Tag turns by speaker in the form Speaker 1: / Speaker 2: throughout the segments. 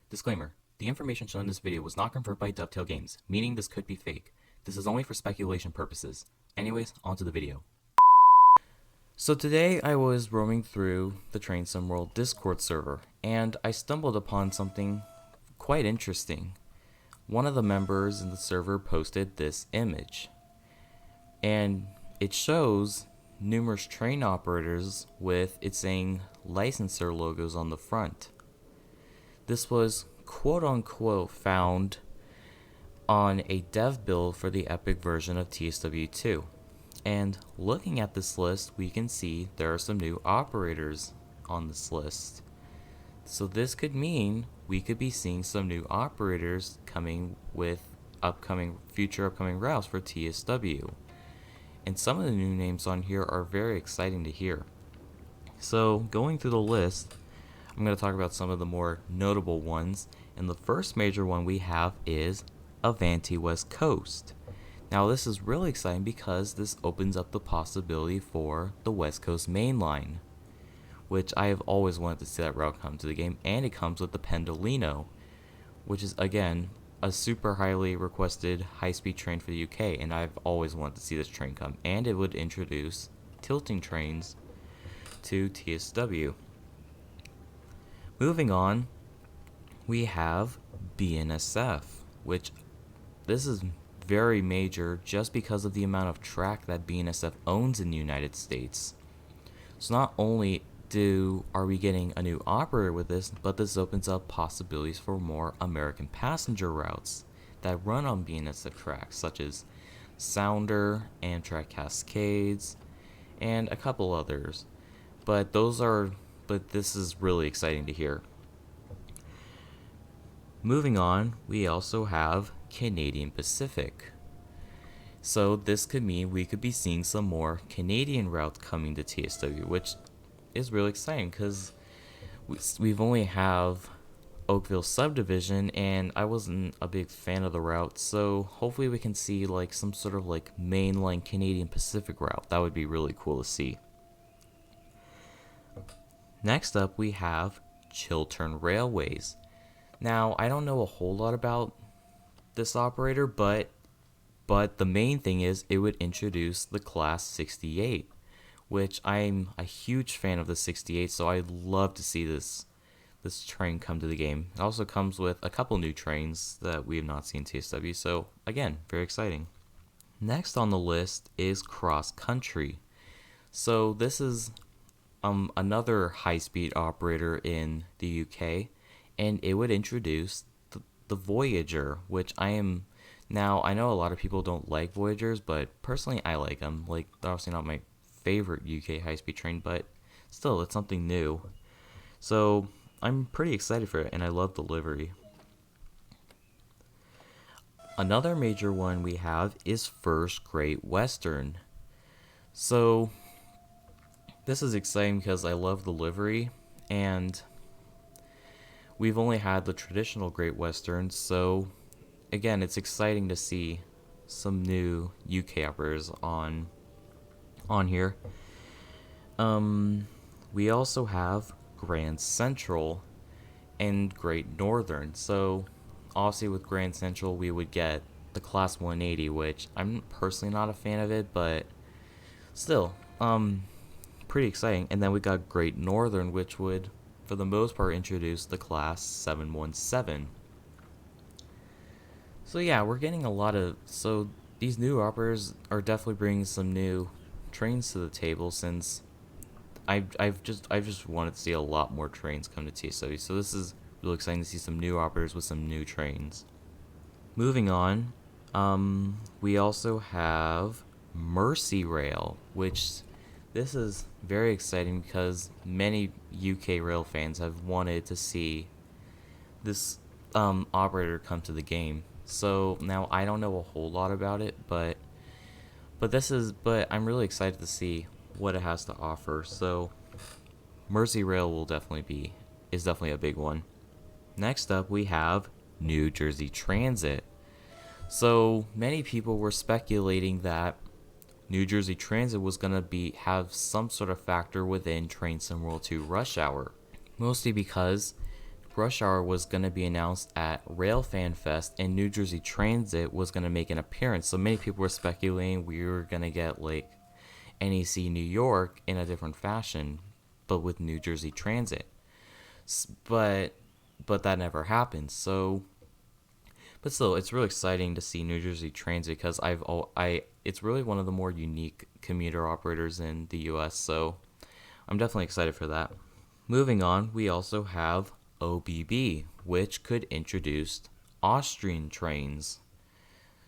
Speaker 1: Disclaimer: the information shown in this video was not confirmed by Dovetail Games, meaning this could be fake. This is only for speculation purposes. Anyways, onto the video. So today I was roaming through the Train Sim World Discord server, and I stumbled upon something quite interesting. One of the members in the server posted this image, and it shows numerous train operators with it saying licensor logos on the front. This was quote unquote found on a dev build for the Epic version of TSW2. And looking at this list, we can see there are some new operators on this list. So this could mean we could be seeing some new operators coming with future upcoming routes for TSW. And some of the new names on here are very exciting to hear. So going through the list, I'm going to talk about some of the more notable ones. And the first major one we have is Avanti West Coast. Now this is really exciting because this opens up the possibility for the West Coast Main Line, which I have always wanted to see that route come to the game, and it comes with the Pendolino, which is again a super highly requested high-speed train for the UK, and I've always wanted to see this train come, and it would introduce tilting trains to TSW. Moving on, we have Bnsf, which this is very major just because of the amount of track that Bnsf owns in the United States. So not only are we getting a new operator with this, but this opens up possibilities for more American passenger routes that run on Bnsf tracks, such as Sounder, Amtrak Cascades, and a couple others. But this is really exciting to hear. Moving on, we also have Canadian Pacific. So this could mean we could be seeing some more Canadian routes coming to TSW, which is really exciting because we've only have Oakville subdivision, and I wasn't a big fan of the route, so hopefully we can see like some sort of like mainline Canadian Pacific route. That would be really cool to see. Next up we have Chiltern Railways. Now I don't know a whole lot about this operator, but the main thing is it would introduce the Class 68, which I'm a huge fan of the 68, so I'd love to see this train come to the game. It also comes with a couple new trains that we have not seen in TSW, so again, very exciting. Next on the list is Cross Country. So this is another high-speed operator in the UK, and it would introduce the Voyager, which I know a lot of people don't like Voyagers, but personally I like them. Like, they're obviously not my favorite UK high-speed train, but still, it's something new. So I'm pretty excited for it, and I love the livery. Another major one we have is First Great Western. So this is exciting because I love the livery, and we've only had the traditional Great Western, so again, it's exciting to see some new UK operators on here. We also have Grand Central and Great Northern. So obviously with Grand Central we would get the Class 180, which I'm personally not a fan of it, but still, pretty exciting. And then we got Great Northern, which would for the most part introduce the Class 717. So yeah, we're getting so these new operators are definitely bringing some new trains to the table, since I've just wanted to see a lot more trains come to TSW. So this is really exciting to see some new operators with some new trains. Moving on, we also have Merseyrail, which this is very exciting because many UK rail fans have wanted to see this operator come to the game. So now I don't know a whole lot about it, but I'm really excited to see what it has to offer. So Merseyrail is definitely a big one. Next up we have New Jersey Transit. So many people were speculating that New Jersey Transit was going to have some sort of factor within Train Sim World 2 Rush Hour, mostly because Rush Hour was going to be announced at Rail Fan Fest, and New Jersey Transit was going to make an appearance. So many people were speculating we were going to get like NEC New York in a different fashion, but with New Jersey Transit. But that never happened. So, but still, it's really exciting to see New Jersey Transit because it's really one of the more unique commuter operators in the U.S. So, I'm definitely excited for that. Moving on, we also have OBB, which could introduce Austrian trains.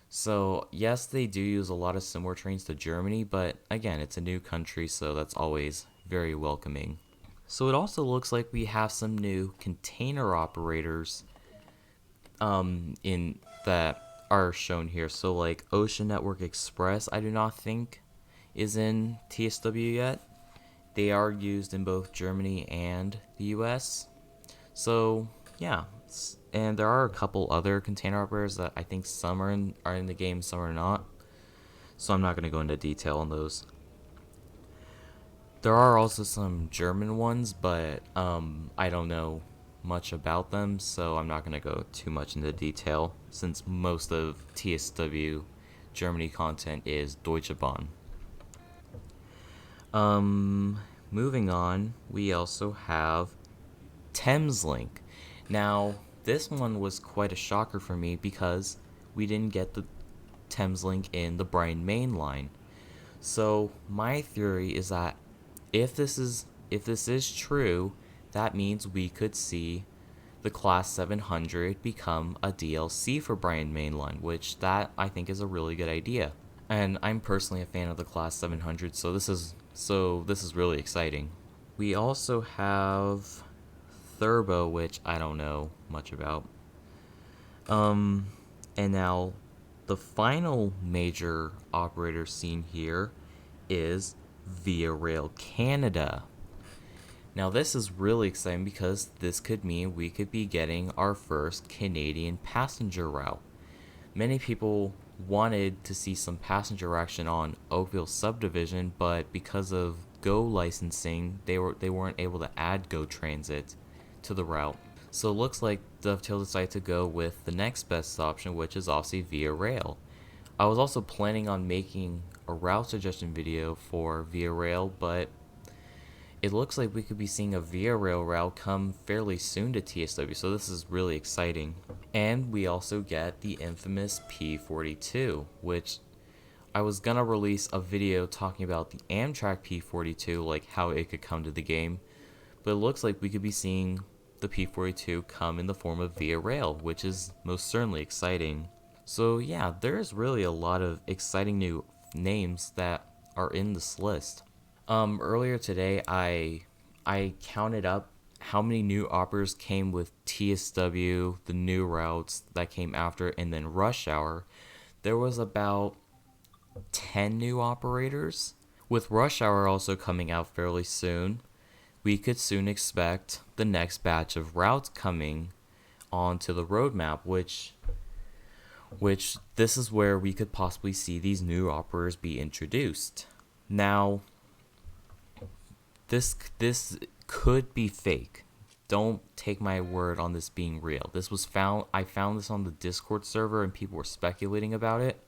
Speaker 1: So, yes, they do use a lot of similar trains to Germany, but again, it's a new country, so that's always very welcoming. So, it also looks like we have some new container operators in that are shown here. So, like Ocean Network Express, I do not think is in TSW yet. They are used in both Germany and the US. So, yeah. And there are a couple other container operators that I think some are in the game, some are not. So I'm not going to go into detail on those. There are also some German ones, but I don't know much about them, so I'm not going to go too much into detail since most of TSW Germany content is Deutsche Bahn. Moving on, we also have Thameslink. Now, this one was quite a shocker for me because we didn't get the Thameslink in the Brighton Main Line. So my theory is that if this is true, that means we could see the Class 700 become a DLC for Brighton Main Line, which that I think is a really good idea. And I'm personally a fan of the Class 700, so this is really exciting. We also have Thurbo, which I don't know much about. And now the final major operator seen here is Via Rail Canada. Now this is really exciting because this could mean we could be getting our first Canadian passenger route. Many people wanted to see some passenger action on Oakville Subdivision, but because of Go licensing, they weren't able to add Go Transit to the route. So it looks like Dovetail decided to go with the next best option, which is obviously Via Rail. I was also planning on making a route suggestion video for Via Rail, but it looks like we could be seeing a Via Rail route come fairly soon to TSW, so this is really exciting. And we also get the infamous P42, which I was gonna release a video talking about the Amtrak P42, like how it could come to the game, but it looks like we could be seeing the P42 come in the form of Via Rail, which is most certainly exciting. So yeah, there's really a lot of exciting new names that are in this list. Earlier today, I counted up how many new operators came with TSW, the new routes that came after, and then Rush Hour. There was about 10 new operators. With Rush Hour also coming out fairly soon, we could soon expect the next batch of routes coming onto the roadmap, which this is where we could possibly see these new operators be introduced. Now, this could be fake. Don't take my word on this being real. I found this on the Discord server and people were speculating about it.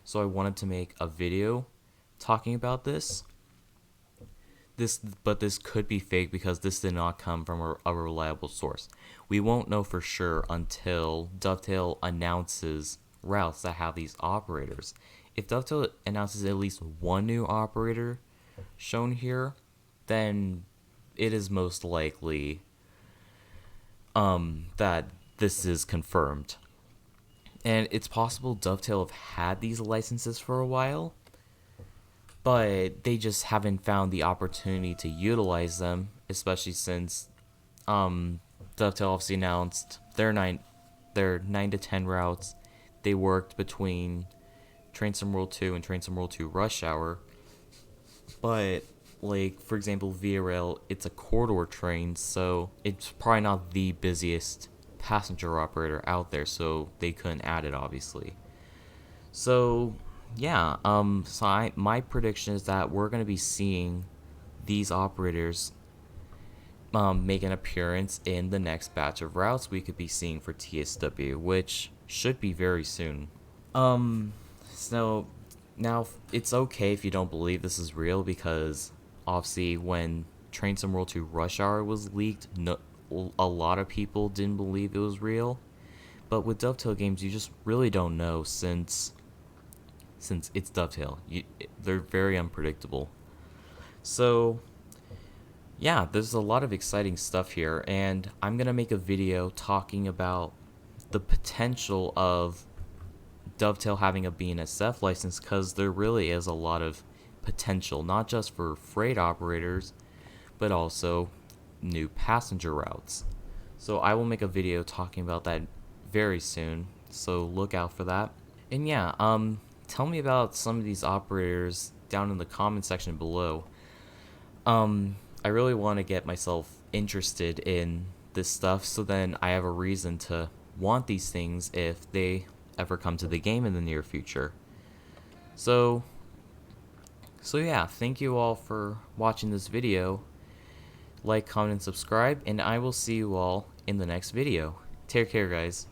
Speaker 1: So I wanted to make a video talking about this. But this could be fake because this did not come from a reliable source. We won't know for sure until Dovetail announces routes that have these operators. If Dovetail announces at least one new operator shown here, then it is most likely that this is confirmed. And it's possible Dovetail have had these licenses for a while, but they just haven't found the opportunity to utilize them, especially since Dovetail obviously announced their 9 to 10 routes. They worked between Train Sim World 2 and Train Sim World 2 Rush Hour. But, like, for example, Via Rail, it's a corridor train, so it's probably not the busiest passenger operator out there, so they couldn't add it, obviously. So, yeah, my prediction is that we're going to be seeing these operators make an appearance in the next batch of routes we could be seeing for TSW, which should be very soon. So now it's okay if you don't believe this is real, because obviously when Train Sim World 2 Rush Hour was leaked, a lot of people didn't believe it was real. But with Dovetail games, you just really don't know, since it's Dovetail. They're very unpredictable. So yeah, there's a lot of exciting stuff here, and I'm gonna make a video talking about the potential of Dovetail having a BNSF license, because there really is a lot of potential, not just for freight operators, but also new passenger routes. So I will make a video talking about that very soon, so look out for that. And yeah, tell me about some of these operators down in the comment section below. I really want to get myself interested in this stuff, so then I have a reason to want these things if they ever come to the game in the near future. So yeah, thank you all for watching this video. Like, comment, and subscribe, and I will see you all in the next video. Take care, guys.